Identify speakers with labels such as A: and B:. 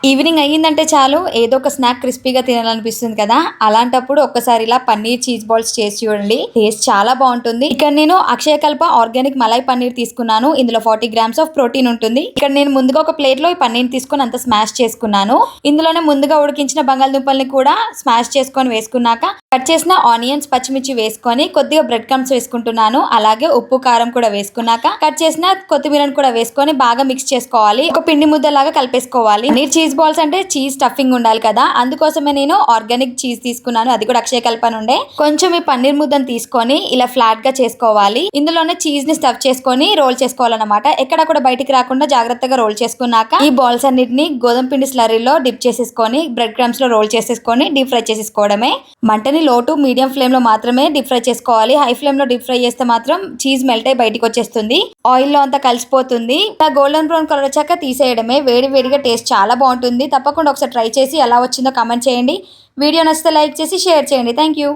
A: Evening అయ్యిందంటే చాలు ఏదో ఒక స్నాక్ క్రిస్పీగా తినాలనిపిస్తుంది కదా. అలాంటప్పుడు ఒక్కసారి ఇలా పన్నీర్ చీజ్ బాల్స్ చేసి చూడండి. టేస్ట్ చాలా బాగుంటుంది. ఇక్కడ నేను అక్షయకల్ప ఆర్గానిక్ మలై పన్నీర్ తీసుకున్నాను. ఇందులో 40 grams ఆఫ్ ప్రోటీన్ ఉంటుంది. ఇక్కడ నేను ముందుగా ఒక ప్లేట్ లో ఈ పన్నీర్ తీసుకొని అంత స్మాష్ చేసుకున్నాను. ఇందులోనే ముందుగా ఉడికించిన బంగాళదుంపల్ని కూడా స్మాష్ చేసుకొని వేసుకున్నాక కట్ చేసిన ఆనియన్స్, పచ్చిమిర్చి వేసుకొని కొద్దిగా బ్రెడ్ క్రమ్స్ వేసుకుంటున్నాను. అలాగే ఉప్పు, కారం కూడా వేసుకున్నాక కట్ చేసిన కొత్తిమీరను కూడా వేసుకొని బాగా మిక్స్ చేసుకోవాలి. ఒక పిండి ముద్దలాగా కలిపేసుకోవాలి. పన్నీర్ చీజ్ బాల్స్ అంటే చీజ్ స్టఫింగ్ ఉండాలి కదా, అందుకోసమే నేను ఆర్గానిక్ చీజ్ తీసుకున్నాను. అది కూడా అక్షయకల్ప నుండే. కొంచెం ఈ పన్నీర్ ముద్దను తీసుకొని ఇలా ఫ్లాట్ గా చేసుకోవాలి. ఇందులోనే చీజ్ ని స్టఫ్ చేసుకొని రోల్ చేసుకోవాలన్నమాట. ఎక్కడ కూడా బయటికి రాకుండా జాగ్రత్తగా రోల్ చేసుకున్నాక ఈ బాల్స్ అన్నిటిని గోధుమ పిండి స్లరీలో డిప్ చేసేసుకొని బ్రెడ్ క్రమ్స్ లో రోల్ చేసేసుకొని డీప్ ఫ్రై చేసేసుకోవడమే. మంటని లో టు మీడియం ఫ్లేమ్ లో మాత్రమే డీప్ ఫ్రై చేసుకోవాలి. హై ఫ్లేమ్ లో డీప్ ఫ్రై చేస్తే మాత్రం చీజ్ మెల్ట్ అయి బయటికి వచ్చేస్తుంది, ఆయిల్ లో అంతా కలిసిపోతుంది. ఇలా గోల్డెన్ బ్రౌన్ కలర్ వచ్చాక తీసేయడమే. వేడి వేడిగా టేస్ట్ చాలా బాగుంటుంది. తప్పకుండా ఒకసారి ట్రై చేసి ఎలా వచ్చిందో కామెంట్ చేయండి. వీడియో నచ్చితే లైక్ చేసి షేర్ చేయండి. Thank you.